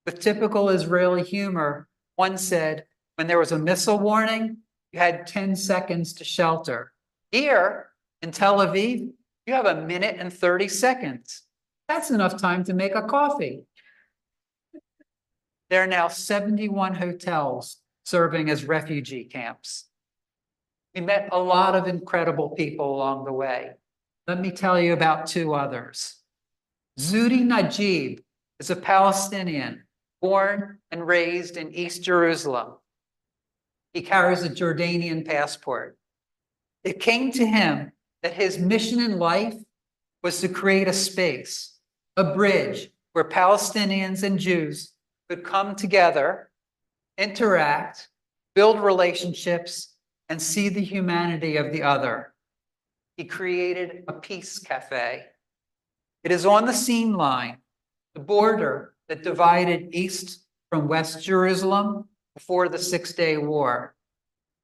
With typical Israeli humor, one said, when there was a missile warning, you had 10 seconds to shelter. Here in Tel Aviv, you have 1 minute and 30 seconds. That's enough time to make a coffee. There are now 71 hotels serving as refugee camps. We met a lot of incredible people along the way. Let me tell you about 2 others. Zudi Najib is a Palestinian born and raised in East Jerusalem. He carries a Jordanian passport. It came to him that his mission in life was to create a space, a bridge where Palestinians and Jews could come together, interact, build relationships, and see the humanity of the other. He created a peace cafe. It is on the seam line, the border that divided East from West Jerusalem before the 6-Day War.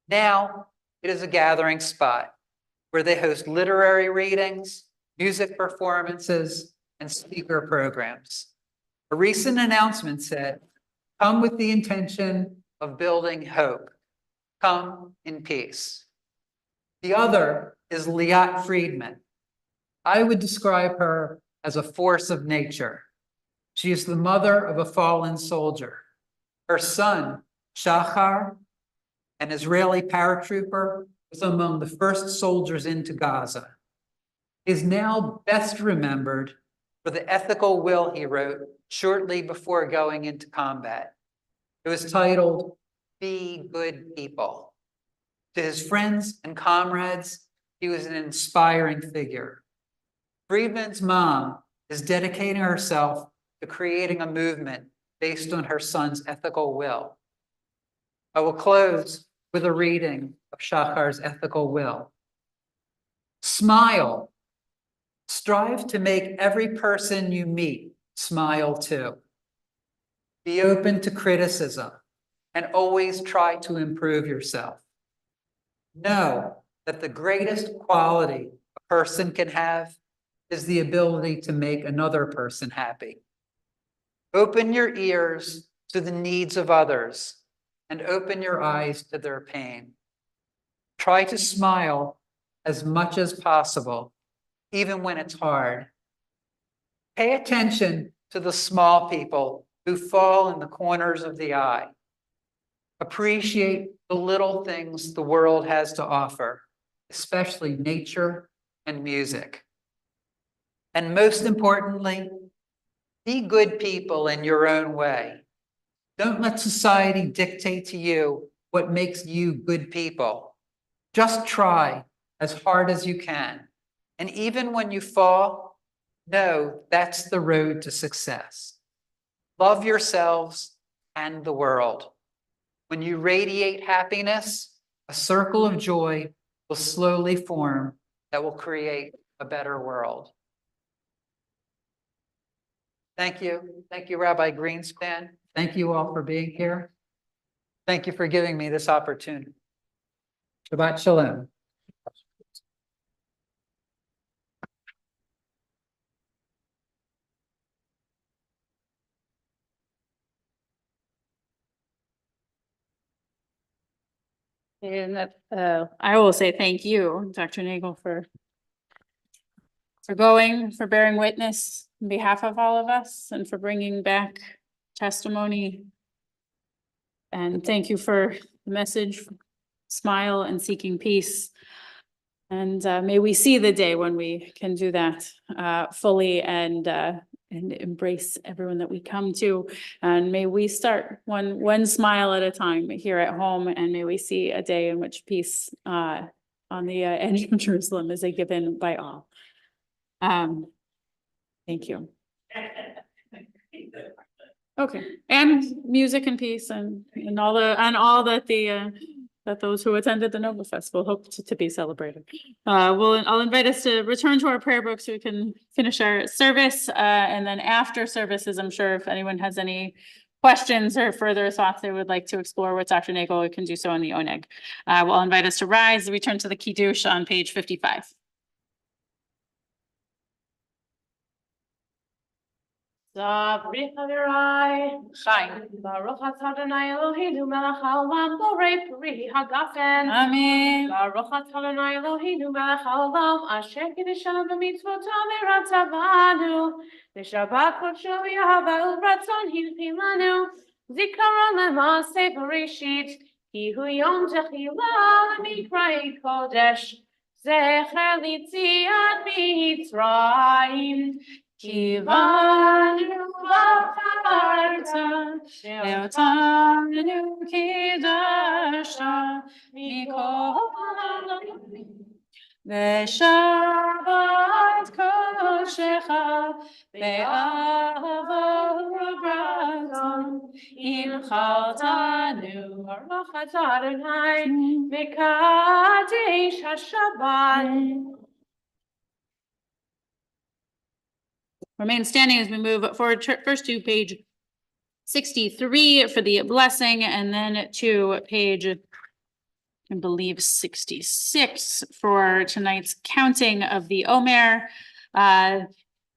Now it is a gathering spot where they host literary readings, music performances, and speaker programs. A recent announcement said, "Come with the intention of building hope. Come in peace." The other is Liat Friedman. I would describe her as a force of nature. She is the mother of a fallen soldier. Her son, Shachar, an Israeli paratrooper, was among the first soldiers into Gaza. is now best remembered for the ethical will he wrote shortly before going into combat. It was titled, "Be Good People." To his friends and comrades, he was an inspiring figure. Friedman's mom is dedicating herself to creating a movement based on her son's ethical will. I will close with a reading of Shahar's ethical will. Smile. Strive to make every person you meet smile too. Be open to criticism and always try to improve yourself. Know that the greatest quality a person can have is the ability to make another person happy. Open your ears to the needs of others and open your eyes to their pain. Try to smile as much as possible, even when it's hard. Pay attention to the small people who fall in the corners of the eye. Appreciate the little things the world has to offer, especially nature and music. And most importantly, be good people in your own way. Don't let society dictate to you what makes you good people. Just try as hard as you can. And even when you fall, know that's the road to success. Love yourselves and the world. When you radiate happiness, a circle of joy will slowly form that will create a better world. Thank you. Thank you, Rabbi Greenspan. Thank you all for being here. Thank you for giving me this opportunity. Shabbat Shalom. And I will say thank you, Dr. Nagel, for going, for bearing witness on behalf of all of us and for bringing back testimony. And thank you for the message, smile and seeking peace. And may we see the day when we can do that fully and embrace everyone that we come to. And may we start one smile at a time here at home. And may we see a day in which peace on the edge of Jerusalem is a given by all. Thank you. Okay, and music and peace and all that those who attended the Nova Festival hope to be celebrated. I'll invite us to return to our prayer book so we can finish our service. And then after services, I'm sure if anyone has any questions or further thoughts they would like to explore with Dr. Nagel, we can do so in the ONEG. We'll invite us to rise, return to the Kiddush on page 55. Sabri Chavirai, Shine. Baruch atah Adonai Eloheinu melech haolam, borei peri hagafen. Amen. Baruch atah Adonai Eloheinu melech haolam, asher kiddushanu b'mitzvotav v'ratzavanu, v'shabbat kodsho v'yahava u'ratzon hilchilanu, zikaron le'maaseh bereshit, ki hu yom techila l'mikrei kodesh, zecher l'yetziat mitzrayim. Kivanu b'charta, she'otanu kiddusha, mikol ha'olam. V'shabbat kodeshecha, be'ahava u'ratzon, inchaltanu. Baruch atah Adonai, mekadesh haShabbat. Remain standing as we move forward first to page 63 for the blessing and then to page, I believe, 66 for tonight's counting of the Omer.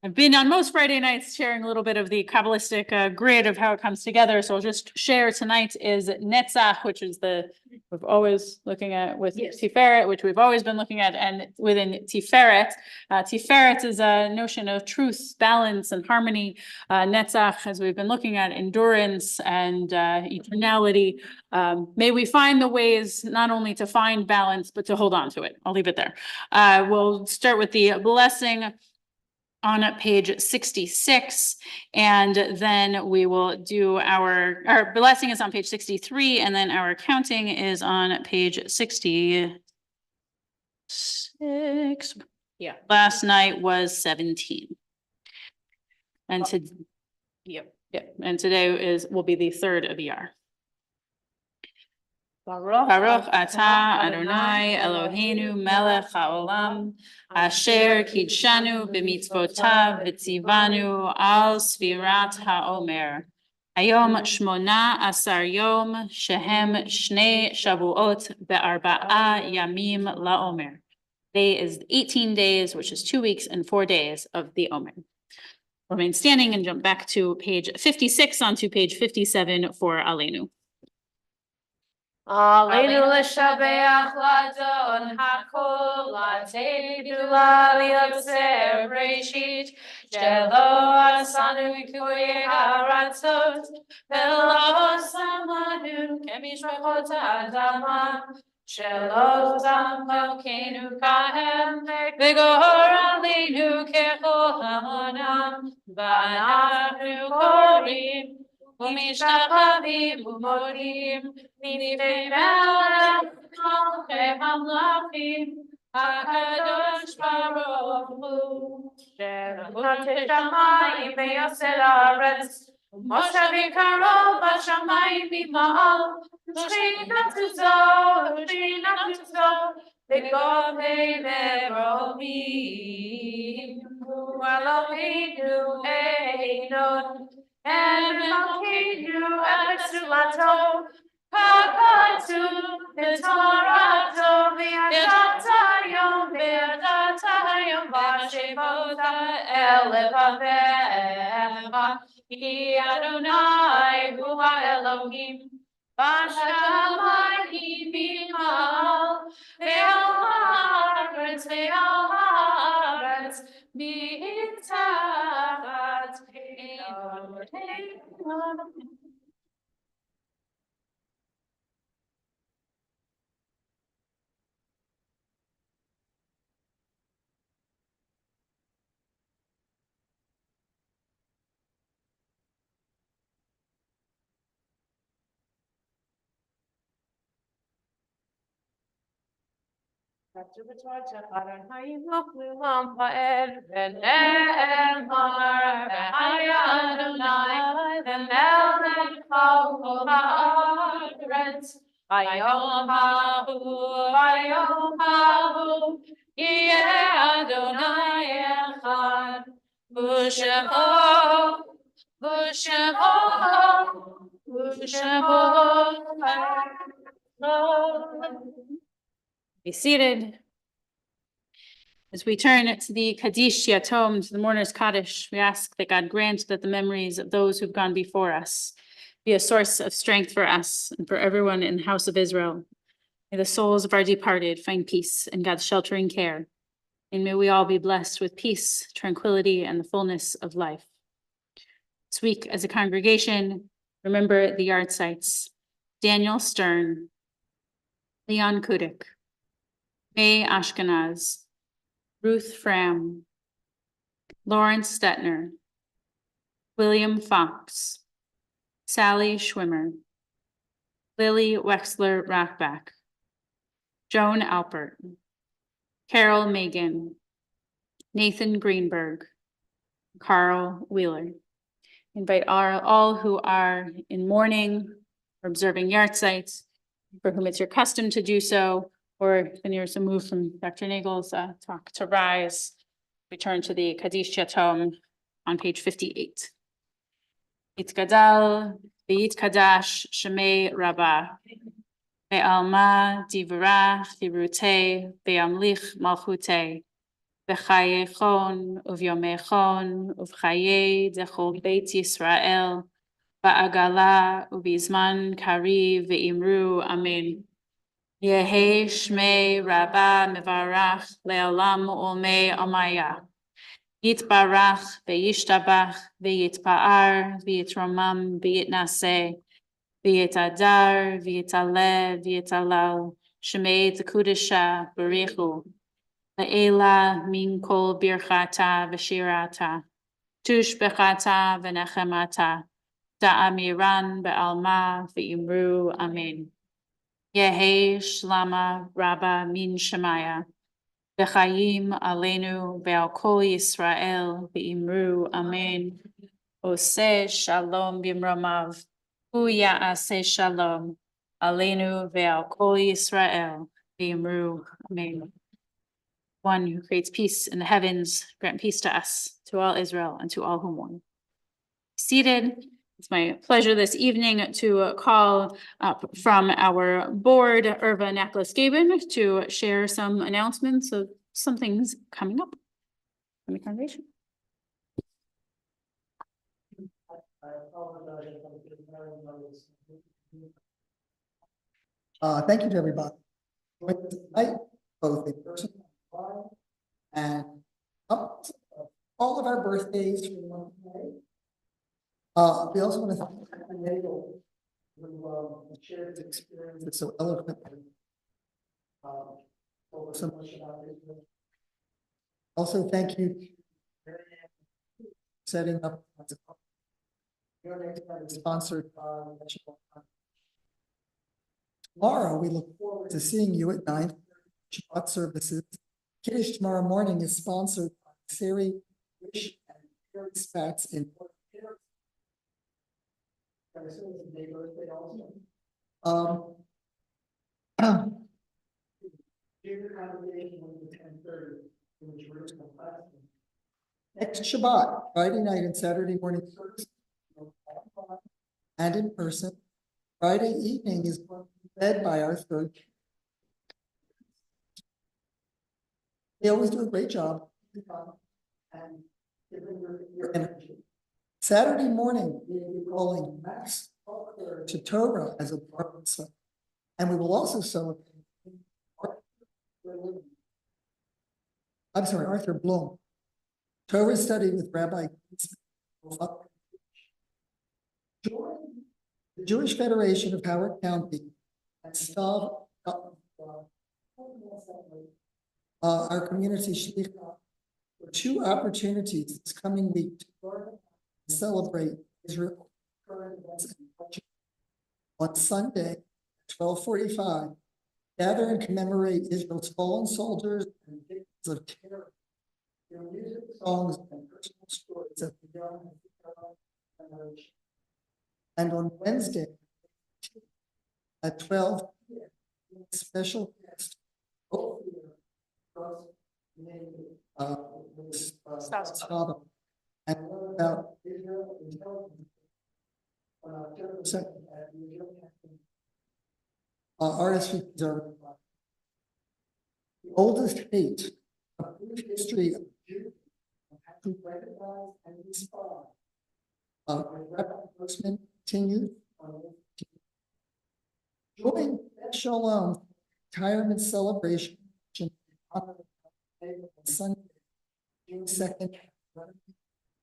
I've been on most Friday nights sharing a little bit of the Kabbalistic grid of how it comes together. So I'll just share tonight is Netzach, which is we've always looking at with Yes. Tiferet, which we've always been looking at, and within Tiferet. Tiferet is a notion of truth, balance, and harmony. Netzach, as we've been looking at, endurance and eternality. May we find the ways not only to find balance, but to hold on to it. I'll leave it there. We'll start with the blessing on page 66, and then we will do our blessing is on page 63, and then our counting is on page 66. Yeah. Last night was 17. And Yep. and today will be the third of ER. Baruch Baruch atah Adonai Eloheinu melech haolam asher kidshanu b'mitzvotav v'tzivanu al sfirat haomer. Hayom shmona asar yom shehem shnei shavuot be'arba'a yamim laomer. Today is 18 days, which is 2 weeks and 4 days of the Omer. Remain standing and jump back to page 56 onto page 57 for Aleinu. Aleinu l'shabeach l'adon hakol l'teinu l'yotzer breshit shelo asanu k'uyei haratzot velo samanu k'mishpachot ha'adama shelo zamokenu kahem v'gor aleinu kechol hamonam v'anachnu korim u'mishtachavim u'modim Nidei melech malchei hamlachim HaKadosh Baruch Hu She'notei shamayim ve'yosei haaretz Moshe v'karo b'shamayim mima'al Shechinato v'govei meromim Hu Eloheinu Einon Malkeinu Etzulato Kakatu v'torato v'yadata yom v'ashemota elevavecha Ki Adonai hu ha'Elohim v'shamayim mima'al ve'al haaretz mitachat Eloheinu. Hayom hahu, yeh Adonai echad, v'shemo, Be seated. As we turn to the Kaddish Yatom, to the mourner's Kaddish, we ask that God grant that the memories of those who've gone before us be a source of strength for us and for everyone in the house of Israel. May the souls of our departed find peace in God's sheltering care. And may we all be blessed with peace, tranquility, and the fullness of life. This week, as a congregation, remember the yard sites: Daniel Stern, Leon Kudik, May Ashkenaz, Ruth Fram, Lawrence Stetner, William Fox, Sally Schwimmer, Lily Wexler Rackback, Joan Alpert, Carol Megan, Nathan Greenberg, Carl Wheeler. Invite all who are in mourning or observing yard sites, for whom it's your custom to do so, or then there's a move from Dr. Nagel's talk to rise. We turn to the Kaddish Yatom on page 58. Yitkadal v'yitkadash shemei Rabbah ve'alma divra chirute ve'amlich malchute בחייכון וביומכון ובחיי דכל בית ישראל בעגלה ובזמן קריב ואמרו אמן. יהי שמי רבה מברך לעולם ולמי עמיה. יתברך וישתבח ויתפאר ויתרומם ויתנשא ויתהדר ויתעלה ויתהלל שמי תקודשה בריחו לעילה מן כל ברכתה ושירתה תושבחתה ונחמתה תאמירן בעלמה ואמרו אמן. יהי שלמה רבה מן שמיה בחיים עלינו ועל כל ישראל ואמרו אמן. עושה שלום במרומיו הוא יעשה שלום עלינו ועל כל ישראל ואמרו amen. One who creates peace in the heavens, grant peace to us, to all Israel, and to all who mourn. Seated, it's my pleasure this evening to call up from our board, Irva Naklis-Gaben, to share some announcements of some things coming up from the congregation. Thank you to everybody. Tonight, both in person and up all of our birthdays for the month of May. We also want to thank Nagel who shared his experience so eloquently. Told us so much about it. Also, thank you for setting up sponsored by tomorrow. We look forward to seeing you at 9 Shabbat services. Kiddush tomorrow morning is sponsored by Sari Wish and Harry Spatz in Port Peter. Next Shabbat, Friday night and Saturday morning service, and in person. Friday evening is going to be led by our third. They always do a great job. And your energy. Saturday morning, we'll be calling Max to Torah as a bar mitzvah. And we will also celebrate Arthur Bloom. Torah study with Rabbi join the Jewish Federation of Howard County and Stav our community shlichut for 2 opportunities this coming week to celebrate Israel current events and culture. On Sunday, at 12:45, gather and commemorate Israel's fallen soldiers and victims of terror. Their music, songs, and personal stories of the young generation. And on Wednesday, at 12 p.m., special guest, and learn about Israel intelligence on October 2nd at the Israel Campus. RSVPs are required. The oldest hate, a brief history of Jews to recognize and inspire. Rabbi Grossman continued on join Shalom retirement celebration on Sunday, June 2nd, 11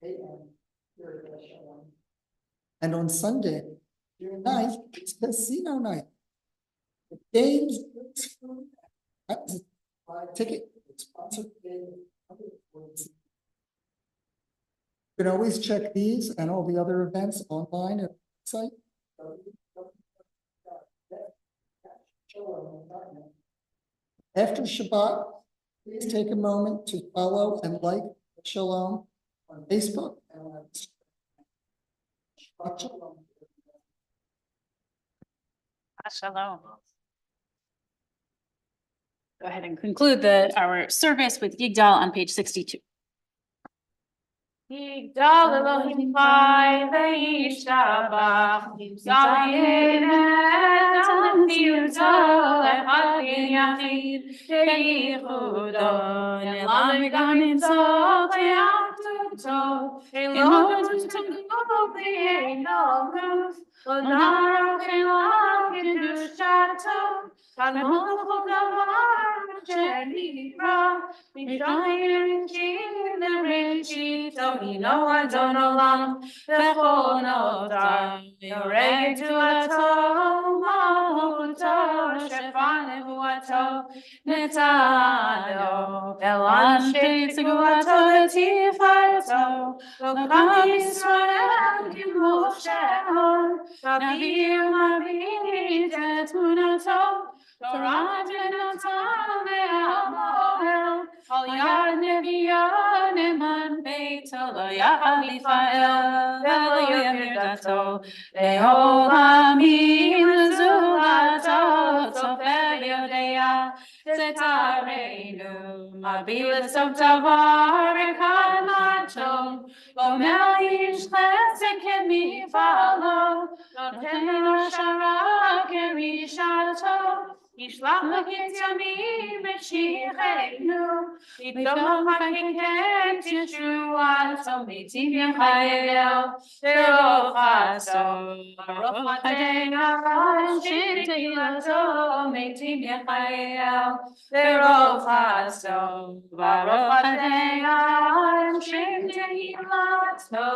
a.m. here at Shalom. And on Sunday, June 9th, it's casino night. The games, buy a ticket, it's sponsored. You can always check these and all the other events online at the site. After Shabbat, please take a moment to follow and like Shalom on Facebook and on Instagram. Shabbat Shalom. Shalom. Go ahead and conclude our service with Yigdal on page 62. Yigdal Elohim Chai ve'yishtabach, Zayin et Alefiyuto, Echad Yachid, Sheyichudo, Ne'elam v'gam Sof Ve'achduto, Elohim Tumtuv V'yeino Ruf, L'narach Elam Kedushato, Kadmon L'chol Davar Asher Nivra, Mishayim Shin Reshit, Tohino Adon Olam, Vechonotar, Yoreg Tulato, Malchuto, Shefa Nevuato, Netano, Elan Shet Segulato, Letifato, Lokam Yisrael, Kimoshe, Navir Marit, Etmunato, Torah Natan Ve'amoel, Al Yad Neviah Neman Beito, Lo Yachal Michael, Velo Yamir Dato, Le'olamim Zulato, Sofer Yodea, Zetareinu, Mabila Sov Davar Echad Maton, Gomel Ish Chesed Kemifalo, Noten Hashara Kerishato, Yishlach Lekit Yamim Meshichenu, Lidom HaKeket Yeshuato, Mitiv Yechayel, Terov Chaso, Baruch Adonai, Shin Tehilato, Mitiv Yechayel, Terov Chaso, Baruch Adonai, Shin Tehilato.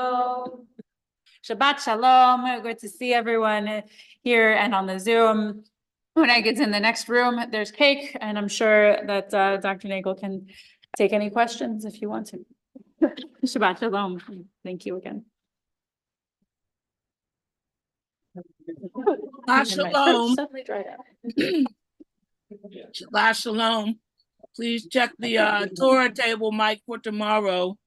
Shabbat Shalom. Good to see everyone here and on the Zoom. When I get in the next room, there's cake, and I'm sure that Dr. Nagel can take any questions if you want to. Shabbat Shalom. Thank you again. Shabbat Shalom. Suddenly dried out. Shabbat Shalom. Please check the Torah table mic for tomorrow.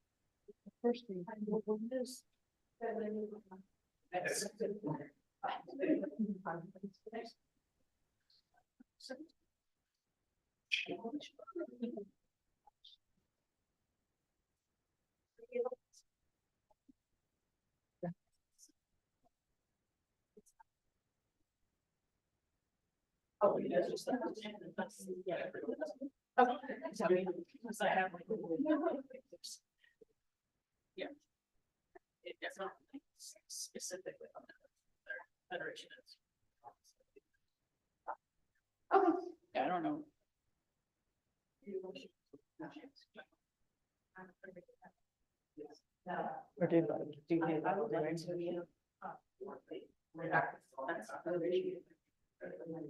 Yeah. It definitely specifically on the federation is. Okay. Yeah, I don't know. Or do you